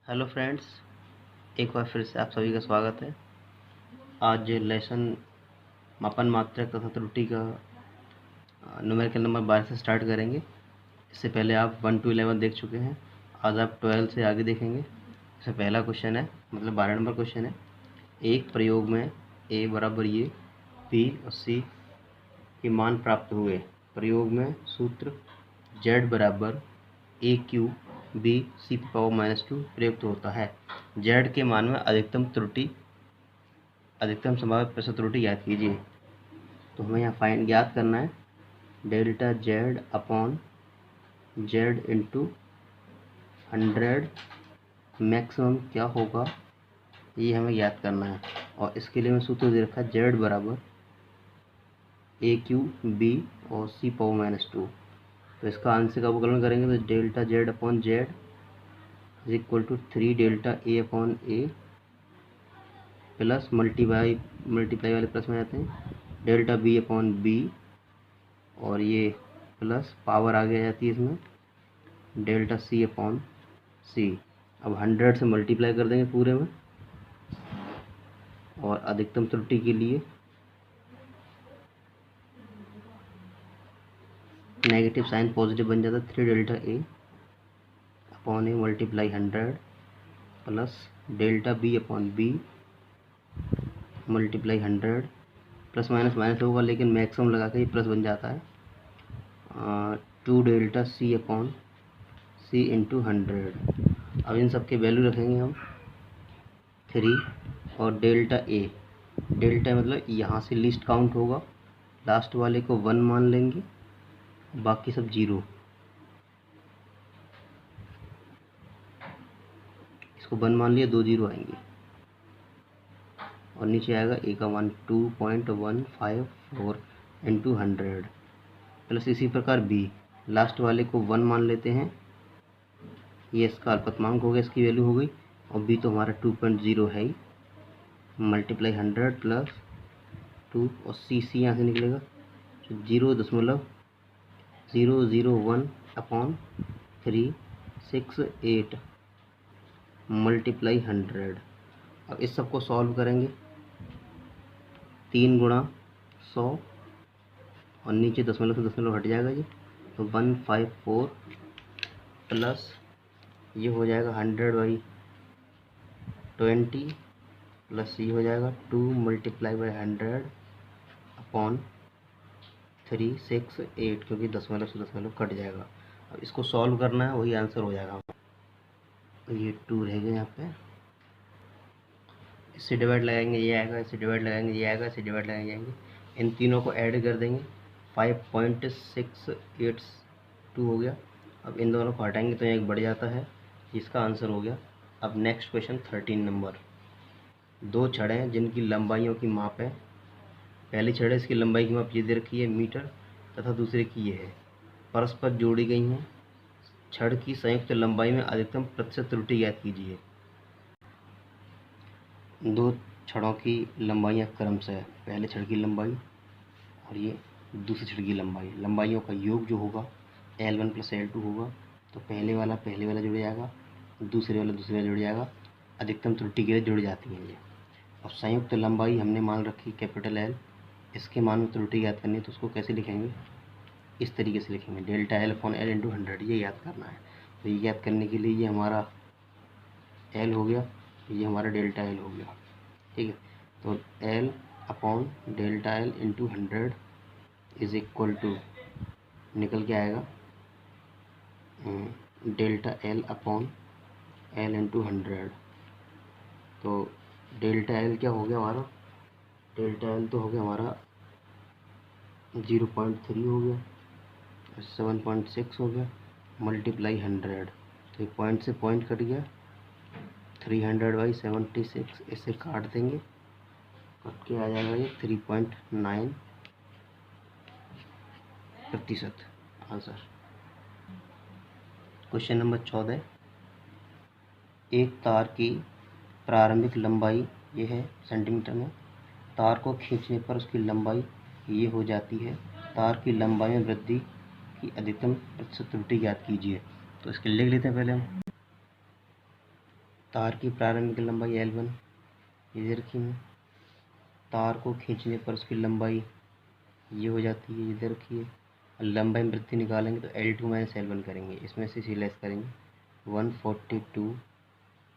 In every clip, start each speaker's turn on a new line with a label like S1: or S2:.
S1: Hello friends, एक बार फिर से आप सभी का स्वागत है। आज लेसन मापन मात्रक तथा त्रुटि का न्यूमेरिकल नंबर 12 से स्टार्ट करेंगे। इससे पहले आप 1 to 11 देख चुके हैं। आज आप 12 से आगे देखेंगे। इसमें पहला क्वेश्चन है, मतलब 12 नंबर क्वेश्चन है। एक प्रयोग में ए बराबर ये, बी और सी के मान प्राप्त हुए। प्रयोग में सूत्र z बराबर ए क्यू बी सी पावर -2 प्रयुक्त होता है। z के मान में अधिकतम संभावित प्रतिशत त्रुटि ज्ञात कीजिए। तो हमें यहाँ फाइंड ज्ञात करना है delta z upon z into 100 maximum क्या होगा, ये हमें ज्ञात करना है। और इसके लिए मैं सूत्र दे रखा है z बराबर ए क्यू बी और सी पावर -2। तो इसका आंसर का अवकलन करेंगे तो delta z upon z is equal to 3 delta A upon A plus multiply वाले प्लस में जाते हैं डेल्टा बी अपॉन बी, और ये प्लस पावर आगे आ जाती है इसमें डेल्टा सी अपॉन सी। अब 100 से मल्टीप्लाई कर देंगे पूरे में, और अधिकतम त्रुटि के लिए नेगेटिव साइन पॉजिटिव बन जाता है। 3 delta A upon A multiply 100 plus delta B upon B multiply 100, plus minus minus होगा लेकिन मैक्सिमम लगा के ये प्लस बन जाता है। 2 डेल्टा सी अपॉन सी इंटू 100। अब इन सब के वैल्यू रखेंगे हम 3, और डेल्टा ए, डेल्टा मतलब यहाँ से लिस्ट काउंट होगा, लास्ट वाले को 1 मान लेंगे, बाकी सब 0। इसको 1 मान लिया, 2 0 आएंगे, और नीचे आएगा ए का मान 2.154 इंटू 100 प्लस इसी प्रकार बी, लास्ट वाले को 1 मान लेते हैं, ये इसका अल्पतमांक हो गया, इसकी वैल्यू हो गई। और बी तो हमारा 2.0 है ही, मल्टीप्लाई 100 प्लस 2, और सी यहाँ से निकलेगा 0.001 अपॉन 368 मल्टीप्लाई 100। अब इस सब को सॉल्व करेंगे, 3 गुणा 100, और नीचे दशमलव से दशमलव हट जाएगा ये, तो 154 प्लस ये हो जाएगा 100/20 प्लस ये हो जाएगा 2 मल्टीप्लाई बाई 100 अपॉन 368, क्योंकि दशमलव से दशमलव कट जाएगा। अब इसको सॉल्व करना है, वही आंसर हो जाएगा। तो ये 2 रहेगा यहाँ पे, इससे डिवाइड लगाएंगे ये आएगा, इससे डिवाइड लगाएंगे ये आएगा, इससे डिवाइड लगाएंगे, इन तीनों को ऐड कर देंगे, 5.682 हो गया। अब इन दोनों को हटाएंगे तो एक बढ़ जाता है, इसका आंसर हो गया। अब नेक्स्ट क्वेश्चन 13 नंबर। 2 छड़ें हैं जिनकी लंबाइयों की माप है। पहली छड़ है, इसकी लंबाई की माप ये दे रखी है मीटर, तथा दूसरे की ये है, परस्पर जोड़ी गई हैं। छड़ की संयुक्त लंबाई में अधिकतम प्रतिशत त्रुटि ज्ञात कीजिए। 2 छड़ों की लंबाइयाँ क्रमशः, पहले छड़ की लंबाई और ये दूसरी छड़ की लंबाई, लंबाइयों का योग जो होगा L1 + L2 होगा। तो पहले वाला जुड़ जाएगा, दूसरे वाला जुड़ जाएगा, अधिकतम त्रुटि के लिए जुड़ जाती हैं ये। और संयुक्त लंबाई हमने मान रखी कैपिटल L, इसके मान में त्रुटि ज्ञात करनी है, तो उसको कैसे लिखेंगे, इस तरीके से लिखेंगे, delta L upon L into 100, ये याद करना है। तो ये याद करने के लिए ये हमारा L हो गया, ये हमारा डेल्टा L हो गया, ठीक है। तो L upon delta L into 100 is equal to निकल के आएगा delta L upon L into 100। तो डेल्टा L क्या हो गया हमारा, डेल्टा L तो हो गया हमारा 0.3 हो गया, 7.6 हो गया, मल्टीप्लाई 100, तो पॉइंट से पॉइंट कट गया, 300/76, इसे काट देंगे, कट के आ जाएगा ये 3.9% आंसर। Question number 14। एक तार की प्रारंभिक लंबाई ये है सेंटीमीटर में, तार को खींचने पर उसकी लंबाई ये हो जाती है। तार की लंबाई में वृद्धि की अधिकतम प्रतिशत त्रुटि ज्ञात कीजिए। तो इसके लिख लेते हैं पहले हम, तार की प्रारंभिक लंबाई L1 ये दे रखी है। तार को खींचने पर उसकी लंबाई ये हो जाती है, ये दे रखी है। लंबाई वृत्ति निकालेंगे तो L2 माइनस L1 करेंगे, इसमें से इसी लेस करेंगे 142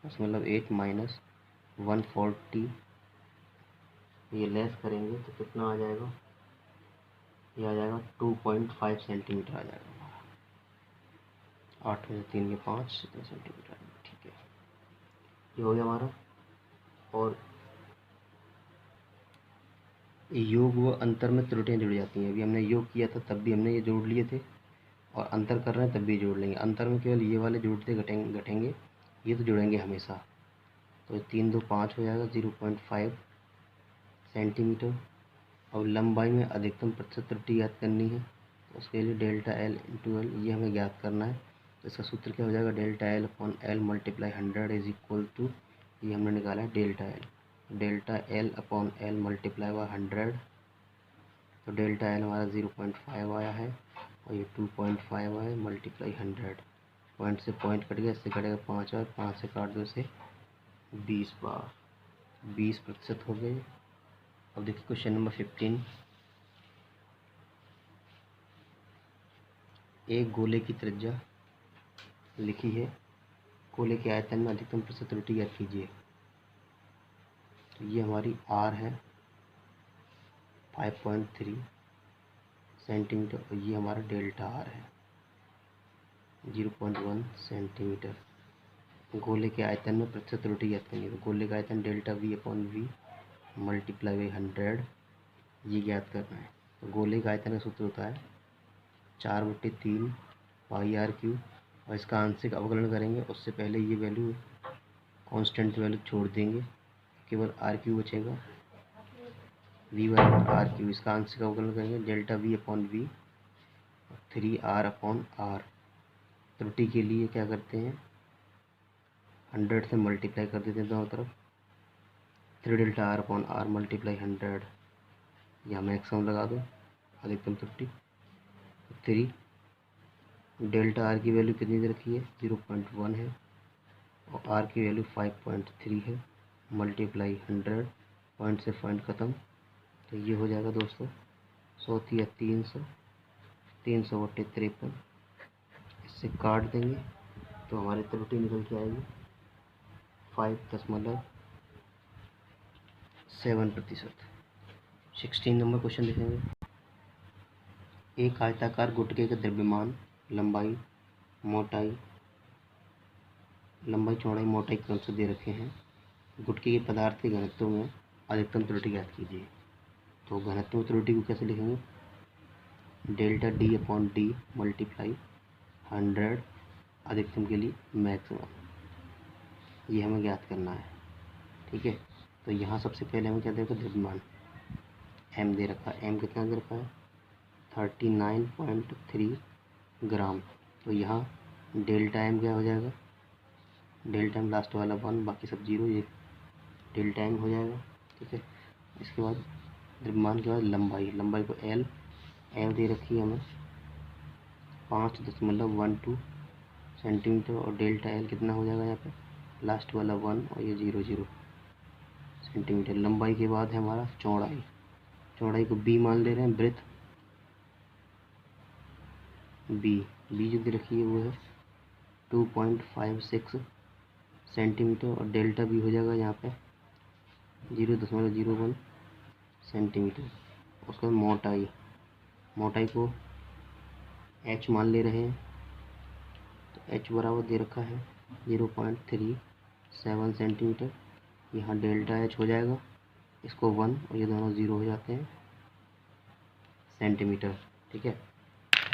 S1: मतलब 8 माइनस 140, ये लेस करेंगे तो कितना आ जाएगा, ये आ जाएगा 2.5 सेंटीमीटर आ जाएगा हमारा। 8 में से 3 के 5 सेंटीमीटर आएगा। ठीक है, ये हो गया हमारा। और योग व अंतर में त्रुटियां जुड़ जाती हैं। अभी हमने योग किया था तब भी हमने ये जोड़ लिए थे, और अंतर कर रहे हैं तब भी जोड़ लेंगे। अंतर में केवल ये वाले जुड़ते घटेंगे, ये तो जुड़ेंगे हमेशा। तो 3 2 5 हो जाएगा 0.5 सेंटीमीटर। और लंबाई में अधिकतम प्रतिशत त्रुटि ज्ञात करनी है, तो उसके लिए डेल्टा एल इंटू एल ये हमें ज्ञात करना है। तो इसका सूत्र क्या हो जाएगा, delta L upon L multiply 100 is equal to, ये हमने निकाला है delta L upon L multiply by 100। तो डेल्टा एल हमारा 0.5 आया है और ये 2.5 आया मल्टीप्लाई 100। पॉइंट से पॉइंट कट गया, इससे कटेगा 5 और 5 से काट दो इसे 20 बार, 20% हो गए। अब देखिए क्वेश्चन नंबर 15। एक गोले की त्रिज्या लिखी है, गोले के आयतन में अधिकतम प्रतिशत त्रुटि ज्ञात कीजिए। तो ये हमारी आर है 5.3 सेंटीमीटर और ये हमारा डेल्टा आर है 0.1 सेंटीमीटर। गोले के आयतन में प्रतिशत त्रुटि ज्ञात करनी है। तो गोले का आयतन delta V upon V multiply by 100 ये ज्ञात करना है। तो गोले का आयतन का सूत्र होता है 4/3 पाई आर क्यूब, और इसका आंशिक अवकलन करेंगे। उससे पहले ये वैल्यू कांस्टेंट वैल्यू छोड़ देंगे, केवल आर क्यूब बचेगा, वी बराबर आर क्यूब। इसका आंशिक अवकलन करेंगे delta V upon V 3r upon R. त्रुटि के लिए क्या करते हैं, 100 से मल्टीप्लाई कर देते हैं दोनों तरफ। 3 delta R upon R multiply 100, यहाँ मैक्सिमम लगा दो अधिकतम त्रुटि। 3 डेल्टा आर की वैल्यू कितनी दे रखी है 0.1 है, और आर की वैल्यू 5.3 है मल्टीप्लाई 100, पॉइंट से पॉइंट ख़त्म। तो ये हो जाएगा दोस्तों 100 या 300, 300/53, इससे काट देंगे तो हमारी त्रुटि निकल के आएगी 5.7%। 16 नंबर क्वेश्चन लिखेंगे। एक आयताकार गुटके का द्रव्यमान लंबाई चौड़ाई मोटाई क्रम से दे रखे हैं। गुटके के पदार्थ के घनत्व में अधिकतम त्रुटि ज्ञात कीजिए। तो घनत्व त्रुटि को कैसे लिखेंगे, delta D upon D multiply 100 अधिकतम के लिए मैक्सिमम, ये हमें ज्ञात करना है। ठीक है, तो यहाँ सबसे पहले हमें क्या दे रखा है, द्रव्यमान एम दे रखा है। एम कितना दे रखा है 39.3 ग्राम। तो यहाँ डेल्टा एम क्या हो जाएगा, डेल्टा एम लास्ट वाला 1 बाकी सब 0, ये डेल्टा एम हो जाएगा। ठीक है, इसके बाद द्रव्यमान के बाद लंबाई को एल दे रखी है हमें 5.12 सेंटीमीटर, और डेल्टा एल कितना हो जाएगा यहाँ पे लास्ट वाला 1 और ये 0 सेंटीमीटर। लंबाई के बाद है हमारा चौड़ाई को बी मान ले रहे हैं, ब्रेथ बी जो दे रखी है वो है 2.56 सेंटीमीटर, और डेल्टा बी हो जाएगा यहाँ पे 0.01 सेंटीमीटर। उसका मोटाई को एच मान ले रहे हैं, तो एच बराबर दे रखा है 0.37 सेंटीमीटर। यहाँ डेल्टा एच हो जाएगा, इसको 1 और ये दोनों 0 हो जाते हैं सेंटीमीटर। ठीक है,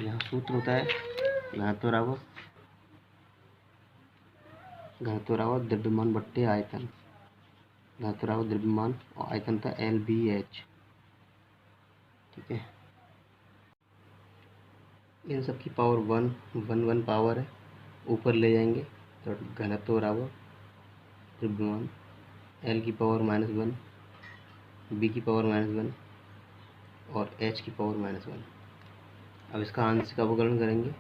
S1: यहाँ सूत्र होता है घनत्व बराबर द्रव्यमान बट्टे आयतन। घनत्व बराबर द्रव्यमान और आयतन था LBH। ठीक है, इन सब की पावर 1 पावर है, ऊपर ले जाएंगे तो घनत्व बराबर द्रव्यमान L की पावर -1, B की पावर -1 और H की पावर -1। अब इसका आंशिक अवकलन करेंगे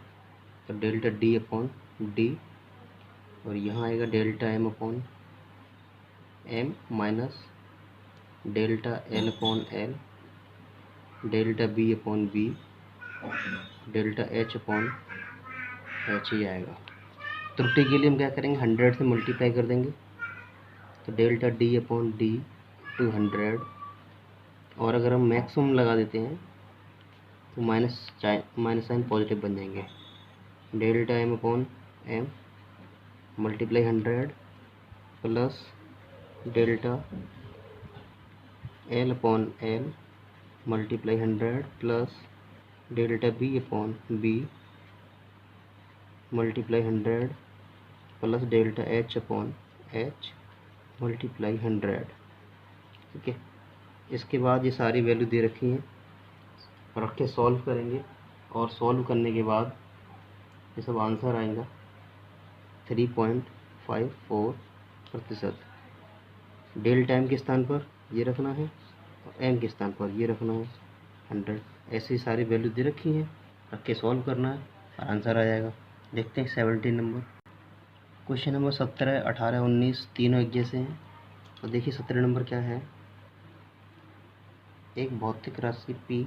S1: तो डेल्टा D अपॉन D और यहाँ आएगा delta M upon M minus delta L upon L, delta B upon B, delta H upon H ही आएगा। त्रुटि के लिए हम क्या करेंगे, 100 से मल्टीप्लाई कर देंगे, तो delta D upon D to 100। और अगर हम मैक्सिमम लगा देते हैं तो माइनस साइन पॉजिटिव बन जाएंगे। Delta M upon M multiply 100 plus delta L upon L multiply 100 plus delta B upon B multiply 100 plus delta H upon H multiply 100। ठीक है, इसके बाद ये सारी वैल्यू दे रखी हैं, रख के सॉल्व करेंगे और सॉल्व करने के बाद ये सब आंसर आएगा 3.54%। डेल टाइम के स्थान पर ये रखना है और एम के स्थान पर ये रखना है 100। ऐसी सारी वैल्यू दे रखी हैं, रख के सॉल्व करना है और आंसर आ जाएगा। देखते हैं 17 नंबर। क्वेश्चन नंबर 17, 18, 19 तीनों एक जैसे हैं। तो देखिए 17 नंबर क्या है। एक भौतिक राशि P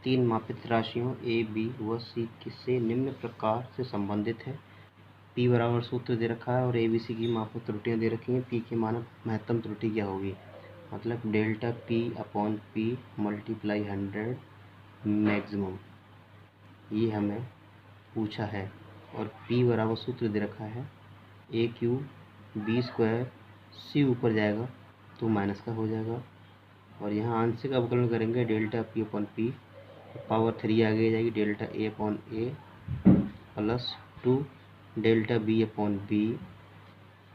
S1: 3 मापित राशियों A, B व C से निम्न प्रकार से संबंधित है। P बराबर सूत्र दे रखा है और ABC की मापित त्रुटियां दे रखी हैं। P की मानक महत्तम त्रुटि क्या होगी, मतलब delta P upon P multiply 100 maximum, ये हमें पूछा है। और P बराबर सूत्र दे रखा है AQ B² C ऊपर जाएगा तो माइनस का हो जाएगा। और यहाँ आंशिक अवकलन करेंगे delta P upon P, power 3 आगे जाएगी, delta A upon A plus 2 delta B upon B,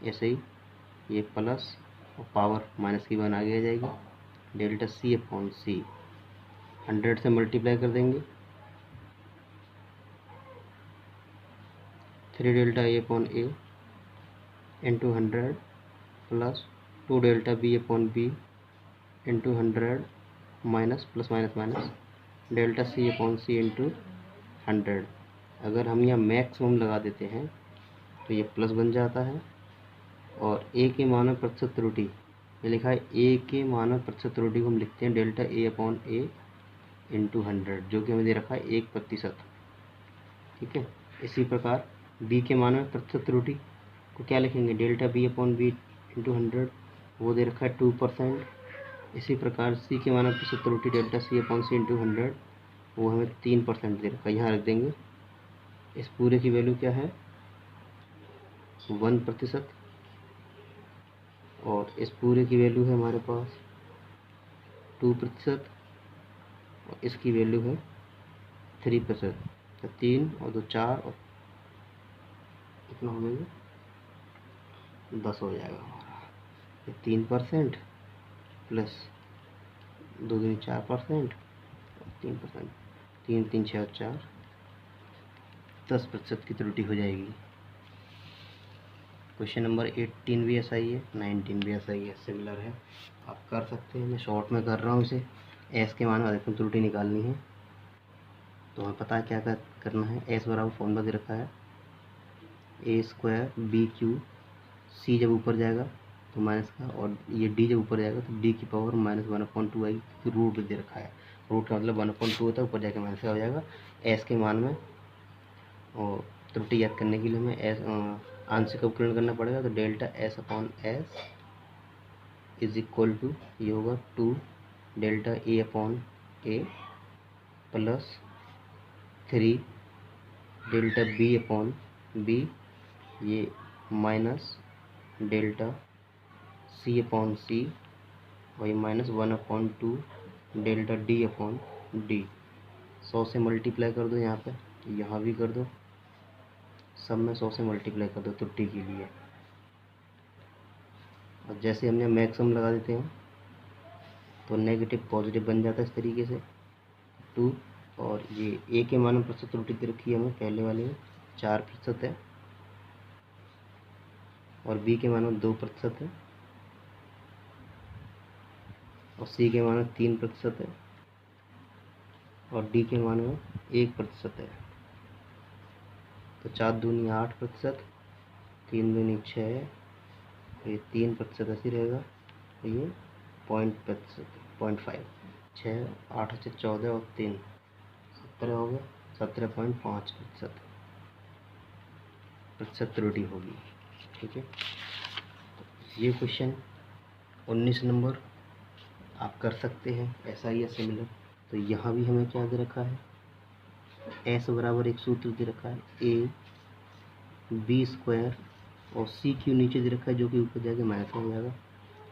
S1: ऐसे ही ये प्लस और पावर माइनस की 1 आगे आ जाएगी, डेल्टा C अपॉन C 100 से मल्टीप्लाई कर देंगे, 3 delta A upon A into 100 plus 2 delta B upon B into 100 minus plus minus minus delta C upon C into 100। अगर हम यहाँ मैक्सिमम लगा देते हैं तो ये प्लस बन जाता है। और A के मानक प्रतिशत त्रुटि, ये लिखा है A के मानक प्रतिशत त्रुटि को हम लिखते हैं delta A upon A into 100, जो कि हमें दे रखा है 1%। ठीक है, इसी प्रकार B के मानक प्रतिशत त्रुटि को क्या लिखेंगे, delta B upon B into 100, वो दे रखा है 2%। इसी प्रकार C के मानक प्रतिशत त्रुटि delta C upon C into 100, वो हमें 3% दे रखा है, यहाँ रख देंगे। इस पूरे की वैल्यू क्या है 1%, और इस पूरे की वैल्यू है हमारे पास 2%, और इसकी वैल्यू है 3%। तो 3 और 2 4 और कितना हो जाएगा 10 हो जाएगा हमारा। 3% प्लस 2 दूनी 4% 3%, 3 3 6 और 4 10% की त्रुटि हो जाएगी। क्वेश्चन नंबर 18 भी ऐसा ही है, 19 भी ऐसा ही है, सिमिलर है, आप कर सकते हैं। मैं शॉर्ट में कर रहा हूँ इसे। एस के मान अधिकतम त्रुटि निकालनी है, तो हमें पता है क्या करना है। एस बराबर फॉर्मूला दे रखा है A² BQ, C जब ऊपर जाएगा तो माइनस का, और ये D जब ऊपर जाएगा तो D की पावर -1/2 आएगी, क्योंकि रूट दे रखा है। रूट का मतलब 1/2 होता है, ऊपर जाके माइनस का हो जाएगा एस के मान में। और त्रुटि याद करने के लिए हमें एस आंशिक अवकलन करना पड़ेगा, तो delta S upon S is equal to, ये होगा 2 delta A upon A plus 3 delta B upon B, ये minus delta C upon C, वही -1/2 डेल्टा D अपॉन D। 100 से मल्टीप्लाई कर दो, यहाँ पे यहाँ भी कर दो, सब में 100 से मल्टीप्लाई कर दो त्रुटि के लिए। और जैसे हमने मैक्सिमम लगा देते हैं तो नेगेटिव पॉजिटिव बन जाता है इस तरीके से 2। और ये A के मान में प्रतिशत त्रुटि दे रखी है हमें, पहले वाले में 4% है, और B के मान में 2% है, और C के मान में 3% है, और D के मान में 1% है। तो 4 दूनी 8%, 3 दूनी 6, ये 3% ऐसे रहेगा, ये 0.5, 6 8 से 14 और 3 17 हो गया, 17.5% त्रुटि होगी। ठीक है, ये क्वेश्चन 19 नंबर आप कर सकते हैं, ऐसा ही है सिमिलर। तो यहाँ भी हमें क्या दे रखा है, एस बराबर एक सूत्र दे रखा है AB² और CQ नीचे दे रखा है, जो कि ऊपर जाके माइनस हो जाएगा।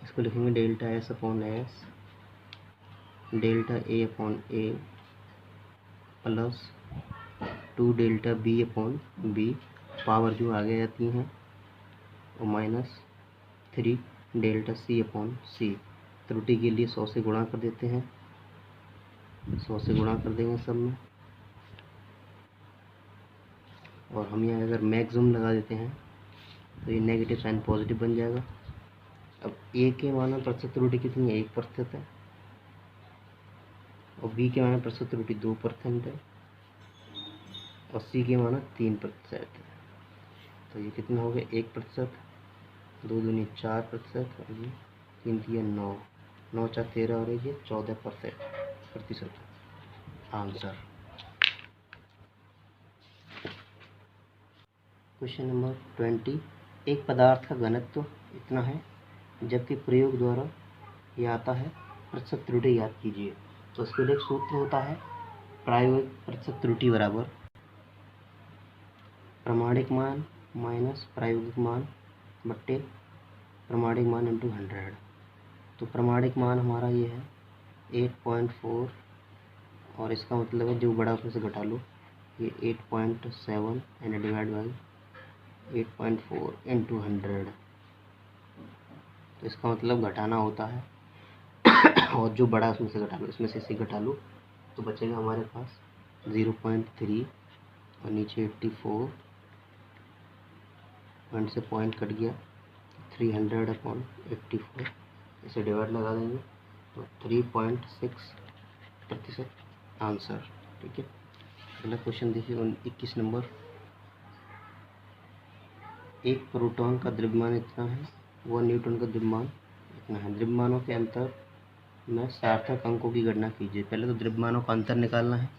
S1: इसको लिखेंगे delta S upon S delta A upon A plus 2 delta B upon B, power जो आगे आती हैं, और minus 3 delta C upon C। त्रुटि के लिए 100 से गुणा कर देते हैं, 100 से गुणा कर देंगे सब में, और हम यहाँ अगर मैक्सिमम लगा देते हैं तो ये नेगेटिव साइन पॉजिटिव बन जाएगा। अब A के माना प्रतिशत त्रुटि कितनी है, 1% है, और B के माना प्रतिशत त्रुटि 2% है, और C के माना 3% है। तो ये कितना हो गया, 1%, 2 दूनी 4%, और ये 3 3 9, 9 4 13, और ये 14% आंसर। क्वेश्चन नंबर 20, एक पदार्थ का घनत्व इतना है जबकि प्रयोग द्वारा यह आता है प्रतिशत त्रुटि याद कीजिए। तो इसके लिए एक सूत्र होता है, प्रायोगिक प्रतिशत त्रुटि बराबर प्रमाणिक मान माइनस प्रायोगिक मान बट्टे प्रमाणिक मान इंटू 100। तो प्रमाणिक मान हमारा ये है 8.4, और इसका मतलब है जो बड़ा उसमें से घटा लो, ये 8.7 एंड डिवाइड बाई 8.4 इंटू 100। तो इसका मतलब घटाना होता है और जो बड़ा उसमें से घटा लो, इसमें से इसे घटा लो, तो बचेगा हमारे पास 0.3, और नीचे 84 पॉइंट से पॉइंट कट गया, 300/84, इसे डिवाइड लगा देंगे तो 3.6% आंसर। ठीक है, अगला क्वेश्चन देखिए 21 नंबर, एक प्रोटॉन का द्रव्यमान इतना है, वह न्यूट्रॉन का द्रव्यमान इतना है। द्रव्यमानों के अंतर में सार्थक अंकों की गणना कीजिए। पहले तो द्रव्यमानों का अंतर निकालना है।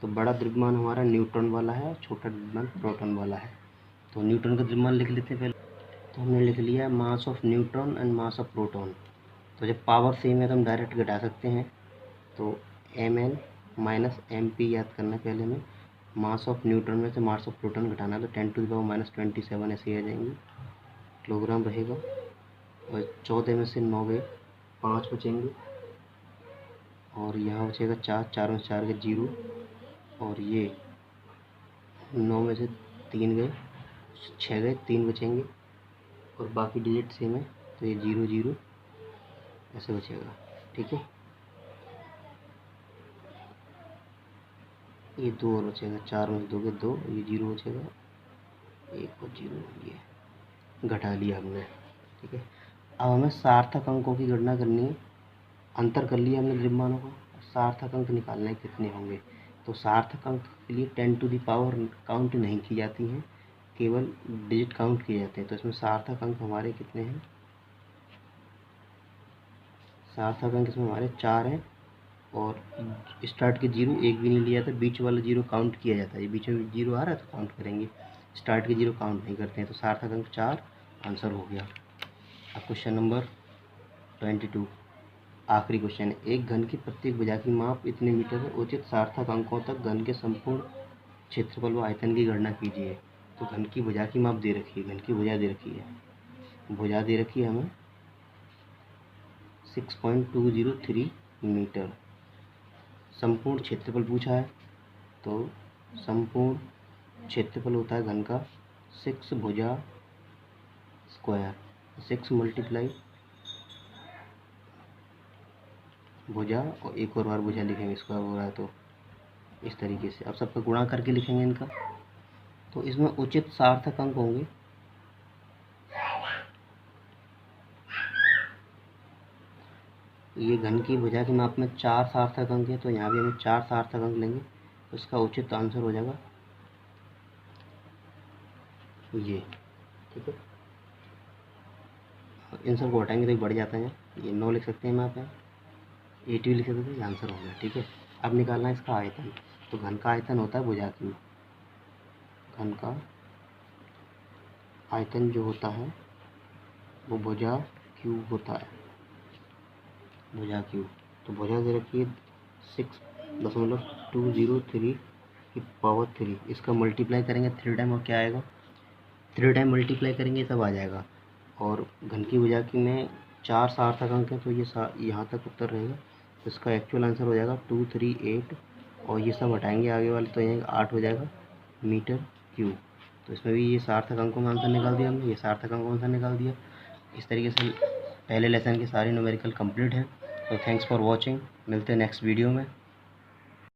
S1: तो बड़ा द्रव्यमान हमारा न्यूट्रॉन वाला है, छोटा द्रव्यमान प्रोटॉन वाला है। तो न्यूट्रॉन का द्रव्यमान लिख लेते हैं पहले। तो हमने लिख लिया mass of neutron and mass of proton. तो जब पावर सेम है तो हम डायरेक्ट घटा सकते हैं। तो Mn माइनस MP याद करना है पहले में। मास ऑफ न्यूट्रॉन में से मास ऑफ प्रोटॉन घटाना, तो 10⁻⁻27 ऐसे आ जाएंगी, किलोग्राम रहेगा। और 14 में से 9 गए, 5 बचेंगे, और यहाँ बचेगा 4, 4 में 4 के 0, और ये 9 में से 3 गए, 6 गए, 3 बचेंगे, और बाकी डिजिट सेम है, तो ये 0 0 ऐसे बचेगा। ठीक है, ये 2 और बचेगा, 4 में 2 के 2, ये 0 बचेगा, 1 और 0, ये घटा लिया हमने। ठीक है, अब हमें सार्थक अंकों की गणना करनी है। अंतर कर लिया हमने द्रव्यमानों का, सार्थक अंक निकालना है कितने होंगे। तो सार्थक अंक के लिए 10 टू द पावर काउंट नहीं की जाती हैं, केवल डिजिट काउंट किए जाते हैं। तो इसमें सार्थक अंक हमारे कितने हैं, सार्थक अंक इसमें हमारे 4 हैं, और स्टार्ट के 0 एक भी नहीं लिया था, बीच वाला 0 काउंट किया जाता है। ये बीच में 0 आ रहा है तो काउंट करेंगे, स्टार्ट के 0 काउंट नहीं करते हैं। तो सार्थक अंक 4 आंसर हो गया। अब क्वेश्चन नंबर 22, आखिरी क्वेश्चन है, एक घन की प्रत्येक भुजा की माप इतने मीटर है, उचित सार्थक अंकों तक घन के संपूर्ण क्षेत्रफल व आयतन की गणना कीजिए। तो घन की भुजा की माप दे रखी है, घन की भुजा दे रखी है, भुजा दे रखी है हमें 6.203 मीटर। संपूर्ण क्षेत्रफल पूछा है, तो संपूर्ण क्षेत्रफल होता है घन का 6 भुजा स्क्वायर, 6 मल्टीप्लाई भुजा और एक और बार भुजा लिखेंगे, स्क्वायर हो रहा है तो इस तरीके से। अब सबका गुणा करके लिखेंगे इनका। तो इसमें उचित सार्थक अंक होंगे, ये घन की भुजा की माप में 4 सार्थक अंक है, तो यहाँ भी हम 4 सार्थक अंक लेंगे, तो इसका उचित आंसर हो जाएगा ये ठीक है। इन सब को हटाएंगे तो बढ़ जाता है, ये 9 लिख सकते हैं हम यहाँ पे, 80 लिख सकते हैं, ये आंसर हो गया। ठीक है, अब निकालना है इसका आयतन। तो घन का आयतन होता है भुजा क्यू, घन का आयतन जो होता है वो भुजा क्यू होता है, भुजा क्यू। तो भुजा दे रखी है 6.203 की पावर 3, इसका मल्टीप्लाई करेंगे 3 टाइम और क्या आएगा, 3 टाइम मल्टीप्लाई करेंगे तब आ जाएगा। और घन की भुजा की में 4 सार्थक अंक हैं, तो ये यहाँ तक उत्तर रहेगा। तो इसका एक्चुअल आंसर हो जाएगा 238, और ये सब हटाएंगे आगे वाले तो ये 8 हो जाएगा मीटर क्यूब। तो इसमें भी ये सार्थक अंकों में आंसर निकाल दिया हमने, ये सार्थक अंकों में आंसर निकाल दिया। इस तरीके से पहले लेसन के सारे न्यूमेरिकल कंप्लीट हैं। तो थैंक्स फॉर वॉचिंग, मिलते हैं नेक्स्ट वीडियो में।